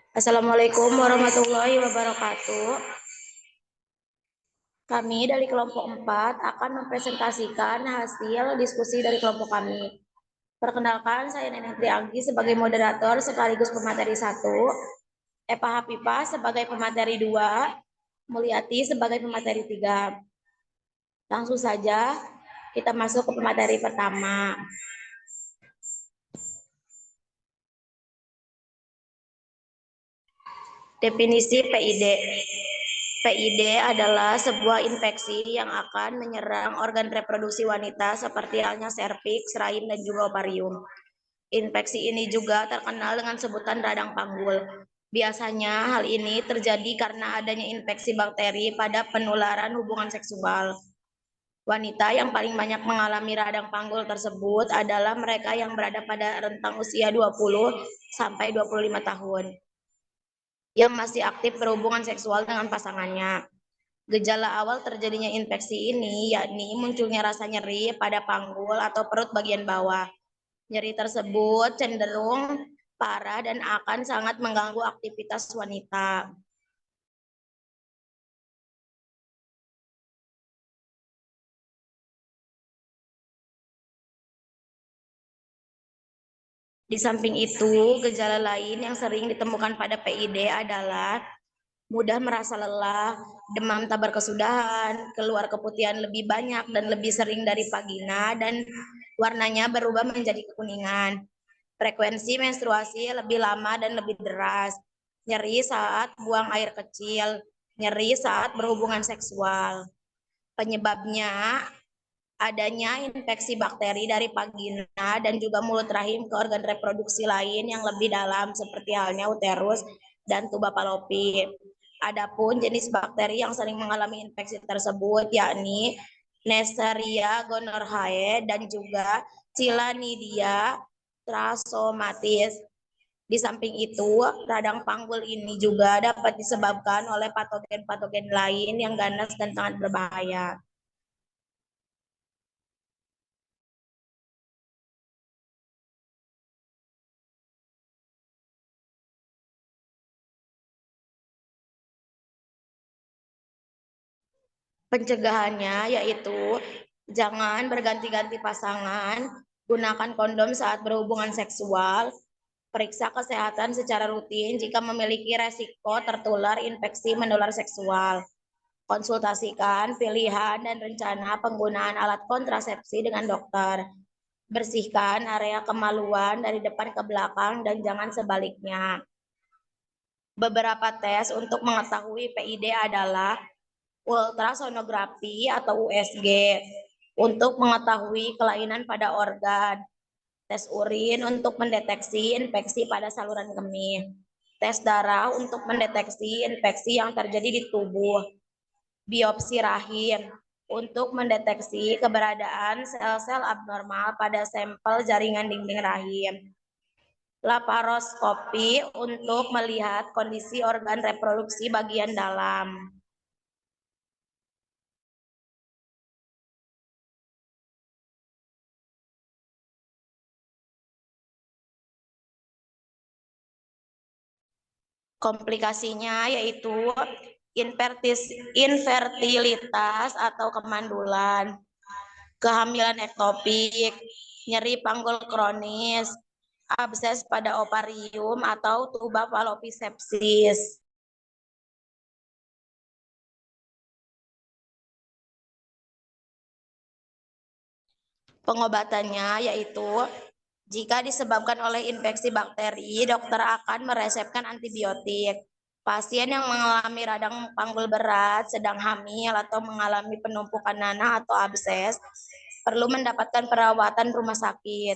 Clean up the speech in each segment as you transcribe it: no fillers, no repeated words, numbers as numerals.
Assalamualaikum warahmatullahi wabarakatuh. Kami dari kelompok 4 akan mempresentasikan hasil diskusi dari kelompok kami. Perkenalkan, saya Neneng Trianggi sebagai moderator sekaligus pemateri 1, Eva Hafifah sebagai pemateri 2, Mulyati sebagai pemateri 3. Langsung saja kita masuk ke pemateri pertama. Definisi PID. PID adalah sebuah infeksi yang akan menyerang organ reproduksi wanita seperti halnya serviks, rahim, dan juga ovarium. Infeksi ini juga terkenal dengan sebutan radang panggul. Biasanya hal ini terjadi karena adanya infeksi bakteri pada penularan hubungan seksual. Wanita yang paling banyak mengalami radang panggul tersebut adalah mereka yang berada pada rentang usia 20 sampai 25 tahun yang masih aktif berhubungan seksual dengan pasangannya. Gejala awal terjadinya infeksi ini yakni munculnya rasa nyeri pada panggul atau perut bagian bawah. Nyeri tersebut cenderung parah dan akan sangat mengganggu aktivitas wanita. Di samping itu, gejala lain yang sering ditemukan pada PID adalah mudah merasa lelah, demam tak berkesudahan, keluar keputihan lebih banyak dan lebih sering dari vagina, dan warnanya berubah menjadi kekuningan. Frekuensi menstruasi lebih lama dan lebih deras, nyeri saat buang air kecil, nyeri saat berhubungan seksual. Penyebabnya adanya infeksi bakteri dari vagina dan juga mulut rahim ke organ reproduksi lain yang lebih dalam seperti halnya uterus dan tuba fallopi. Adapun jenis bakteri yang sering mengalami infeksi tersebut yakni Neisseria gonorrhoeae dan juga Chlamydia trachomatis. Di samping itu, radang panggul ini juga dapat disebabkan oleh patogen-patogen lain yang ganas dan sangat berbahaya. Pencegahannya yaitu jangan berganti-ganti pasangan, gunakan kondom saat berhubungan seksual, periksa kesehatan secara rutin jika memiliki resiko tertular infeksi menular seksual. Konsultasikan pilihan dan rencana penggunaan alat kontrasepsi dengan dokter. Bersihkan area kemaluan dari depan ke belakang dan jangan sebaliknya. Beberapa tes untuk mengetahui PID adalah ultrasonografi atau USG untuk mengetahui kelainan pada organ, tes urin untuk mendeteksi infeksi pada saluran kemih, tes darah untuk mendeteksi infeksi yang terjadi di tubuh, biopsi rahim untuk mendeteksi keberadaan sel-sel abnormal pada sampel jaringan dinding rahim, laparoskopi untuk melihat kondisi organ reproduksi bagian dalam. Komplikasinya yaitu infertilitas atau kemandulan, kehamilan ektopik, nyeri panggul kronis, abses pada ovarium atau tuba fallopi sepsis. Pengobatannya yaitu jika disebabkan oleh infeksi bakteri, dokter akan meresepkan antibiotik. Pasien yang mengalami radang panggul berat, sedang hamil, atau mengalami penumpukan nanah atau abses, perlu mendapatkan perawatan rumah sakit.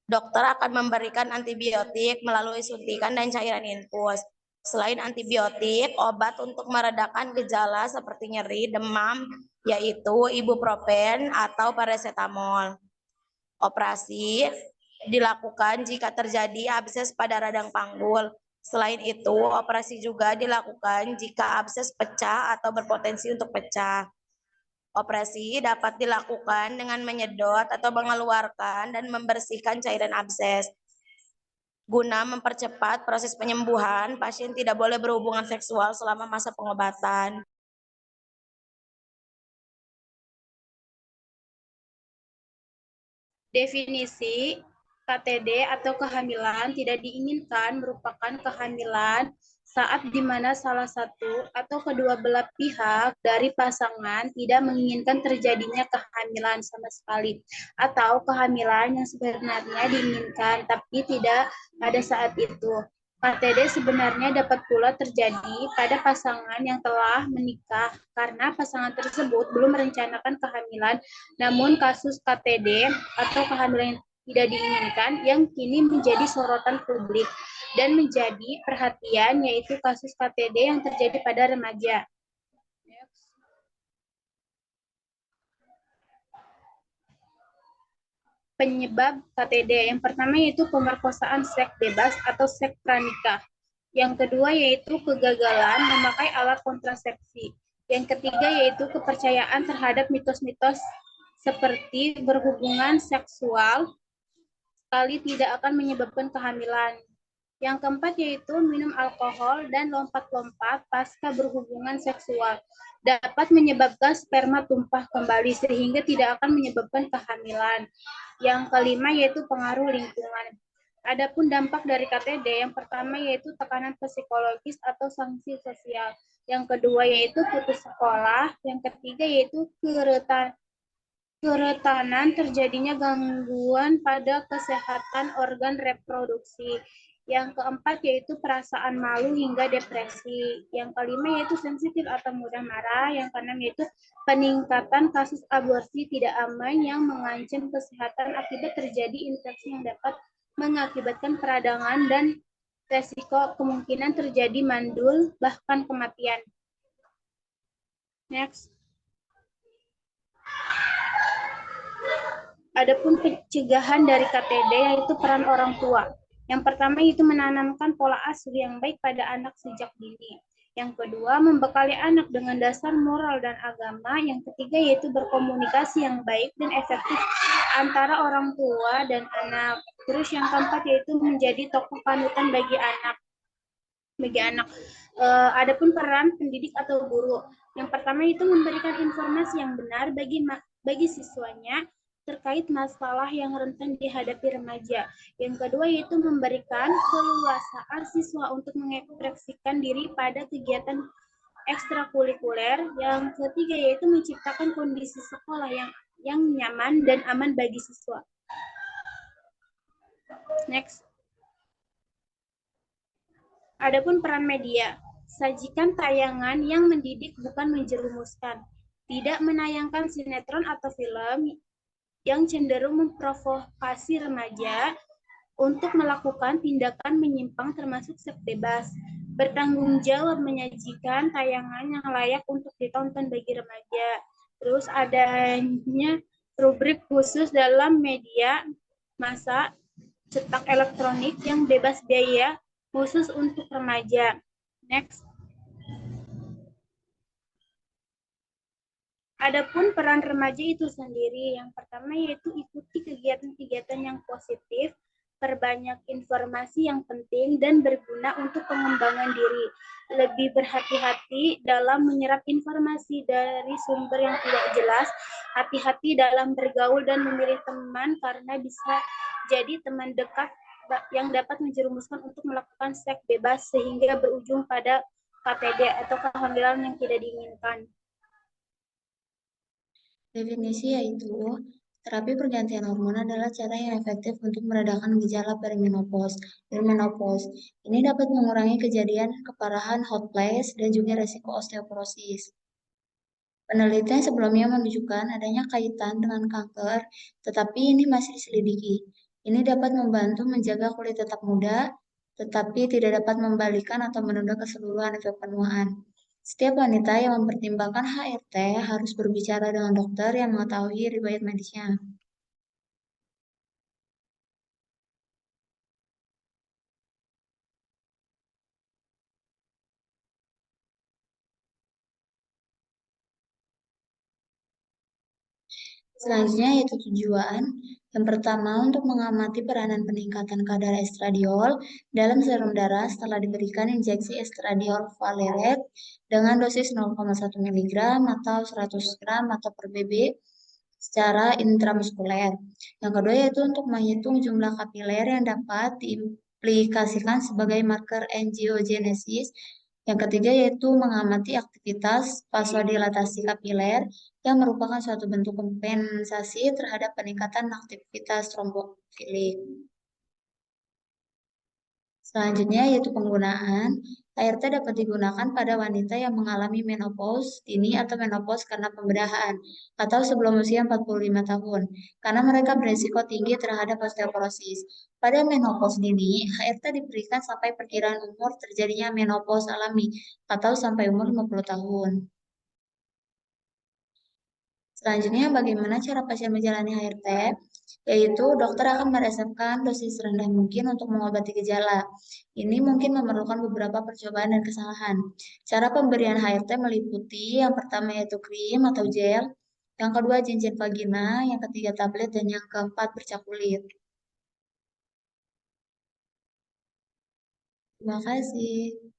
Dokter akan memberikan antibiotik melalui suntikan dan cairan infus. Selain antibiotik, obat untuk meredakan gejala seperti nyeri, demam, yaitu ibuprofen atau paracetamol. Operasi dilakukan jika terjadi abses pada radang panggul. Selain itu, operasi juga dilakukan jika abses pecah atau berpotensi untuk pecah. Operasi dapat dilakukan dengan menyedot atau mengeluarkan dan membersihkan cairan abses. Guna mempercepat proses penyembuhan, pasien tidak boleh berhubungan seksual selama masa pengobatan. Definisi KTD atau kehamilan tidak diinginkan merupakan kehamilan saat di mana salah satu atau kedua belah pihak dari pasangan tidak menginginkan terjadinya kehamilan sama sekali, atau kehamilan yang sebenarnya diinginkan tapi tidak pada saat itu. KTD sebenarnya dapat pula terjadi pada pasangan yang telah menikah karena pasangan tersebut belum merencanakan kehamilan, namun kasus KTD atau kehamilan yang tidak diinginkan yang kini menjadi sorotan publik dan menjadi perhatian, yaitu kasus KTD yang terjadi pada remaja. Penyebab KTD yang pertama yaitu pemerkosaan seks bebas atau seks pranikah. Yang kedua yaitu kegagalan memakai alat kontrasepsi. Yang ketiga yaitu kepercayaan terhadap mitos-mitos seperti berhubungan seksual sekali tidak akan menyebabkan kehamilan. Yang keempat yaitu minum alkohol dan lompat-lompat pasca berhubungan seksual dapat menyebabkan sperma tumpah kembali sehingga tidak akan menyebabkan kehamilan. Yang kelima yaitu pengaruh lingkungan. Adapun dampak dari KTD, yang pertama yaitu tekanan psikologis atau sanksi sosial. Yang kedua yaitu putus sekolah. Yang ketiga yaitu keretanan terjadinya gangguan pada kesehatan organ reproduksi. Yang keempat yaitu perasaan malu hingga depresi. Yang kelima yaitu sensitif atau mudah marah. Yang keenam yaitu peningkatan kasus aborsi tidak aman yang mengancam kesehatan akibat terjadi infeksi yang dapat mengakibatkan peradangan dan resiko kemungkinan terjadi mandul bahkan kematian. Next. Adapun pencegahan dari KTD yaitu peran orang tua. Yang pertama itu menanamkan pola asuh yang baik pada anak sejak dini. Yang kedua, membekali anak dengan dasar moral dan agama. Yang ketiga yaitu berkomunikasi yang baik dan efektif antara orang tua dan anak. Terus yang keempat yaitu menjadi tokoh panutan bagi anak. Adapun peran pendidik atau guru. Yang pertama itu memberikan informasi yang benar bagi siswanya terkait masalah yang rentan dihadapi remaja. Yang kedua yaitu memberikan keleluasaan siswa untuk mengekspresikan diri pada kegiatan ekstrakurikuler. Yang ketiga yaitu menciptakan kondisi sekolah yang nyaman dan aman bagi siswa. Next. Adapun peran media, sajikan tayangan yang mendidik bukan menjerumuskan. Tidak menayangkan sinetron atau film yang cenderung memprovokasi remaja untuk melakukan tindakan menyimpang termasuk seks bebas. Bertanggung jawab menyajikan tayangan yang layak untuk ditonton bagi remaja. Terus adanya rubrik khusus dalam media massa cetak elektronik yang bebas biaya khusus untuk remaja. Next. Adapun peran remaja itu sendiri, yang pertama yaitu ikuti kegiatan-kegiatan yang positif, perbanyak informasi yang penting dan berguna untuk pengembangan diri. Lebih berhati-hati dalam menyerap informasi dari sumber yang tidak jelas. Hati-hati dalam bergaul dan memilih teman karena bisa jadi teman dekat yang dapat menjerumuskan untuk melakukan seks bebas sehingga berujung pada KTD atau kehamilan yang tidak diinginkan. Definisi yaitu, terapi pergantian hormon adalah cara yang efektif untuk meredakan gejala perimenopause dan menopause. Ini dapat mengurangi kejadian keparahan hot flash dan juga resiko osteoporosis. Penelitian sebelumnya menunjukkan adanya kaitan dengan kanker, tetapi ini masih diselidiki. Ini dapat membantu menjaga kulit tetap muda, tetapi tidak dapat membalikan atau menunda keseluruhan efek penuaan. Setiap wanita yang mempertimbangkan HRT harus berbicara dengan dokter yang mengetahui riwayat medisnya. Selanjutnya yaitu tujuan. Yang pertama untuk mengamati peranan peningkatan kadar estradiol dalam serum darah setelah diberikan injeksi estradiol valerate dengan dosis 0,1 mg atau 100 gram atau per BB secara intramuskuler. Yang kedua yaitu untuk menghitung jumlah kapiler yang dapat diimplikasikan sebagai marker angiogenesis. Yang ketiga yaitu mengamati aktivitas vasodilatasi kapiler yang merupakan suatu bentuk kompensasi terhadap peningkatan aktivitas trombofilik. Selanjutnya yaitu penggunaan. ART dapat digunakan pada wanita yang mengalami menopause dini atau menopause karena pembedahan atau sebelum usia 45 tahun karena mereka berisiko tinggi terhadap osteoporosis. Pada menopause dini, ART diberikan sampai perkiraan umur terjadinya menopause alami atau sampai umur 50 tahun. Selanjutnya, bagaimana cara pasien menjalani HRT? Yaitu dokter akan meresepkan dosis rendah mungkin untuk mengobati gejala. Ini mungkin memerlukan beberapa percobaan dan kesalahan. Cara pemberian HRT meliputi yang pertama yaitu krim atau gel, yang kedua cincin vagina, yang ketiga tablet, dan yang keempat bercak kulit. Terima kasih.